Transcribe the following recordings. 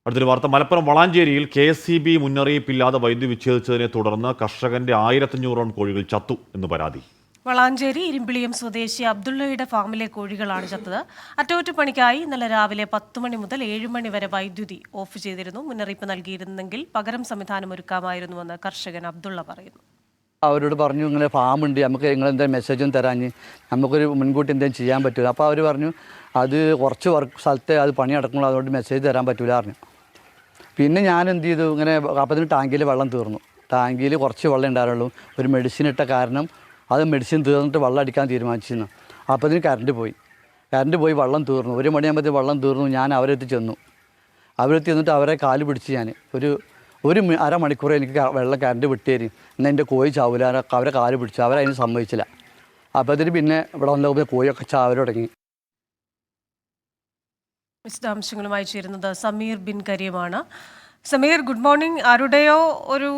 അടുത്തൊരു വാർത്ത. മലപ്പുറം വളാഞ്ചേരിയിൽ KSEB മുന്നറിയിപ്പില്ലാതെ വൈദ്യുതി വിച്ഛേദിച്ചതിനെ തുടർന്ന് കർഷകന്റെ 1500 കോഴികൾ ചത്തു എന്ന് പരാതി. വളാഞ്ചേരി ഇരുമ്പിളിയം സ്വദേശി അബ്ദുള്ളയുടെ ഫാമിലെ കോഴികളാണ് ചത്തത്. അറ്റകുറ്റപ്പണിക്കായി ഇന്നലെ രാവിലെ 10 മണി മുതൽ 7 മണി വരെ വൈദ്യുതി ഓഫ് ചെയ്തിരുന്നു. മുന്നറിയിപ്പ് നൽകിയിരുന്നെങ്കിൽ പകരം സംവിധാനം ഒരുക്കാമായിരുന്നുവെന്ന് കർഷകൻ അബ്ദുള്ള പറയുന്നു. അവരോട് പറഞ്ഞു, ഇങ്ങനെ ഫാമുണ്ട്, നമുക്ക് നിങ്ങൾ എന്താ മെസ്സേജും തരാഞ്ഞ് നമുക്കൊരു മുൻകൂട്ടി എന്തെങ്കിലും ചെയ്യാൻ പറ്റില്ല. അപ്പോൾ അവർ പറഞ്ഞു അത് കുറച്ച് സ്ഥലത്തെ അത് പണി നടക്കുമ്പോൾ അതുകൊണ്ട് മെസ്സേജ് തരാൻ പറ്റില്ല പറഞ്ഞു. പിന്നെ ഞാൻ എന്ത് ചെയ്തു, ഇങ്ങനെ അപ്പത്തിന് ടാങ്കിയിൽ വെള്ളം തീർന്നു. ടാങ്കിയിൽ കുറച്ച് വെള്ളം ഉണ്ടാവുള്ളൂ. ഒരു മെഡിസിൻ ഇട്ട കാരണം അത് മെഡിസിൻ തീർന്നിട്ട് വെള്ളം അടിക്കാൻ തീരുമാനിച്ചിരുന്നു. അപ്പത്തിന് കറണ്ട് പോയി വെള്ളം തീർന്നു. 1 മണിയാകുമ്പോഴത്തേക്ക് വെള്ളം തീർന്നു. ഞാൻ അവരെത്തി ചെന്നു. അവരെത്തി ചെന്നിട്ട് അവരെ കാല് പിടിച്ച് ഞാൻ ഒരു അരമണിക്കൂർ എനിക്ക് വെള്ളം കറണ്ട് വിട്ടുതരും, എന്നാൽ എൻ്റെ കോഴി ചാവില്ല. അവരെ കാല് പിടിച്ചു. അവരതിന് സമ്മതിച്ചില്ല. അപ്പത്തിന് പിന്നെ ഇവിടെ വന്നപ്പോൾ കോഴിയൊക്കെ ചാവൽ തുടങ്ങി. വിശദാംശങ്ങളുമായി ചേരുന്നത് സമീർ ബിൻ കരീമാണ്. Sameer, good morning. ആരുടെയോ ഒരു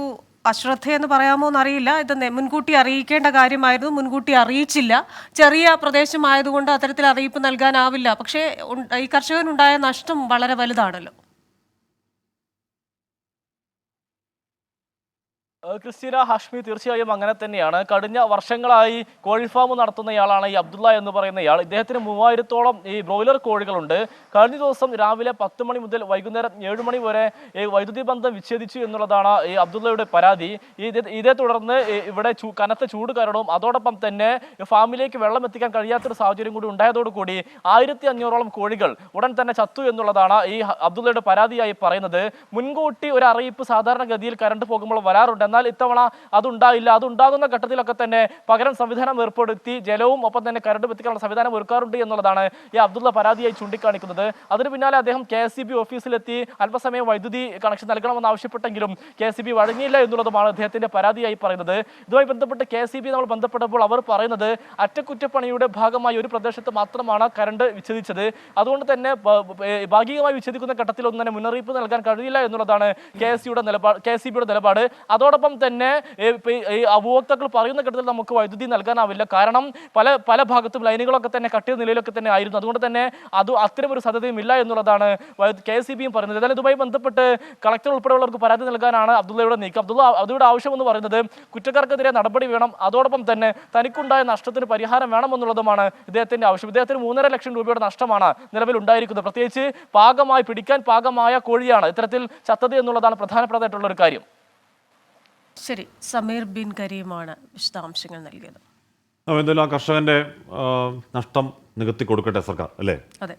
അശ്രദ്ധയെന്ന് പറയാമോ എന്നറിയില്ല. ഇത് മുൻകൂട്ടി അറിയിക്കേണ്ട കാര്യമായിരുന്നു, മുൻകൂട്ടി അറിയിച്ചില്ല. ചെറിയ പ്രദേശമായതുകൊണ്ട് അത്തരത്തിൽ അറിയിപ്പ് നൽകാനാവില്ല. പക്ഷേ ഈ കർഷകനുണ്ടായ നഷ്ടം വളരെ വലുതാണല്ലോ. ക്രിസ്റ്റീന, ഹാഷ്മി, തീർച്ചയായും അങ്ങനെ തന്നെയാണ്. കഴിഞ്ഞ വർഷങ്ങളായി കോഴി ഫാം നടത്തുന്നയാളാണ് ഈ അബ്ദുള്ള എന്ന് പറയുന്നയാൾ. ഇദ്ദേഹത്തിന് 3000-ഓളം ഈ ബ്രോയിലർ കോഴികളുണ്ട്. കഴിഞ്ഞ ദിവസം രാവിലെ 10 മണി മുതൽ വൈകുന്നേരം 7 മണി വരെ വൈദ്യുതി ബന്ധം വിച്ഛേദിച്ചു എന്നുള്ളതാണ് ഈ അബ്ദുള്ളയുടെ പരാതി. ഇതേ തുടർന്ന് ഇവിടെ കനത്ത ചൂട് കാരണവും അതോടൊപ്പം തന്നെ ഫാമിലേക്ക് വെള്ളം എത്തിക്കാൻ കഴിയാത്തൊരു സാഹചര്യം കൂടി ഉണ്ടായതോടുകൂടി 1500-ഓളം കോഴികൾ ഉടൻ തന്നെ ചത്തു എന്നുള്ളതാണ് ഈ അബ്ദുള്ളയുടെ പരാതിയായി പറയുന്നത്. മുൻകൂട്ടി ഒരു അറിയിപ്പ് സാധാരണഗതിയിൽ കറണ്ട് പോകുമ്പോൾ വരാറുണ്ട്. എന്നാൽ ഇത്തവണ അതുണ്ടായില്ല. അതുണ്ടാകുന്ന ഘട്ടത്തിലൊക്കെ തന്നെ പകരം സംവിധാനം ഏർപ്പെടുത്തി ജലവും ഒപ്പം തന്നെ കറണ്ട് എത്തിക്കാനുള്ള സംവിധാനം ഒരുക്കാറുണ്ട് എന്നുള്ളതാണ് ഈ അബ്ദുള്ള പരാതിയായി ചൂണ്ടിക്കാണിക്കുന്നത്. അതിന് പിന്നാലെ അദ്ദേഹം KSEB ഓഫീസിലെത്തി അല്പസമയം വൈദ്യുതി കണക്ഷൻ നൽകണമെന്ന് ആവശ്യപ്പെട്ടെങ്കിലും KSEB വഴങ്ങിയില്ല എന്നുള്ളതുമാണ് അദ്ദേഹത്തിന്റെ പരാതിയായി പറയുന്നത്. ഇതുമായി ബന്ധപ്പെട്ട് KSEB നമ്മൾ ബന്ധപ്പെട്ടപ്പോൾ അവർ പറയുന്നത് അറ്റകുറ്റപ്പണിയുടെ ഭാഗമായി ഒരു പ്രദേശത്ത് മാത്രമാണ് കറണ്ട് വിച്ഛേദിച്ചത്. അതുകൊണ്ട് തന്നെ ഭാഗികമായി വിച്ഛേദിക്കുന്ന ഘട്ടത്തിൽ ഒന്നും മുന്നറിയിപ്പ് നൽകാൻ കഴിയില്ല എന്നുള്ളതാണ് KSEBയുടെ നിലപാട്. അതോടൊപ്പം തന്നെ ഈ ഉപഭോക്താക്കൾ പറയുന്ന ഘട്ടത്തിൽ നമുക്ക് വൈദ്യുതി നൽകാനാവില്ല. കാരണം പല ഭാഗത്തും ലൈനുകളൊക്കെ തന്നെ കട്ടിയ നിലയിലൊക്കെ തന്നെ ആയിരുന്നു. അതുകൊണ്ട് തന്നെ അത്തരമൊരു സാധ്യതയും ഇല്ല എന്നുള്ളതാണ് KSEBയും പറയുന്നത്. ഏതായാലും ഇതുമായി ബന്ധപ്പെട്ട് കളക്ടർ ഉൾപ്പെടെയുള്ളവർക്ക് പരാതി നൽകാനാണ് അബ്ദുള്ളയുടെ നീക്കം. അബ്ദുള്ളയുടെ ആവശ്യമെന്ന് പറയുന്നത് കുറ്റക്കാർക്കെതിരെ നടപടി വേണം, അതോടൊപ്പം തന്നെ തനിക്കുണ്ടായ നഷ്ടത്തിന് പരിഹാരം വേണമെന്നുള്ളതുമാണ് ഇദ്ദേഹത്തിന്റെ ആവശ്യം. ഇദ്ദേഹത്തിന് 3.5 ലക്ഷം രൂപയുടെ നഷ്ടമാണ് നിലവിൽ ഉണ്ടായിരിക്കുന്നത്. പ്രത്യേകിച്ച് പിടിക്കാൻ പാകമായ കോഴിയാണ് ഇത്തരത്തിൽ ചത്തത് എന്നുള്ളതാണ് പ്രധാനപ്പെട്ടതായിട്ടുള്ള ഒരു കാര്യം. ശരി, സമീർ ബിൻ കരീമാണ് വിശദാംശങ്ങൾ നൽകിയത്. എന്തായാലും ആ കർഷകന്റെ നഷ്ടം നികത്തി കൊടുക്കട്ടെ സർക്കാർ, അല്ലേ? അതെ.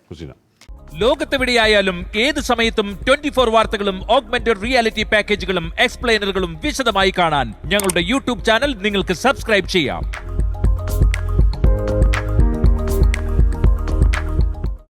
ലോകത്തെവിടെയായാലും ഏത് സമയത്തും 24 വാർത്തകളും ഓഗ്മെന്റഡ് റിയാലിറ്റി പാക്കേജുകളും എക്സ്പ്ലെയിനറുകളും വിശദമായി കാണാൻ ഞങ്ങളുടെ YouTube ചാനൽ നിങ്ങൾക്ക് സബ്സ്ക്രൈബ് ചെയ്യാം.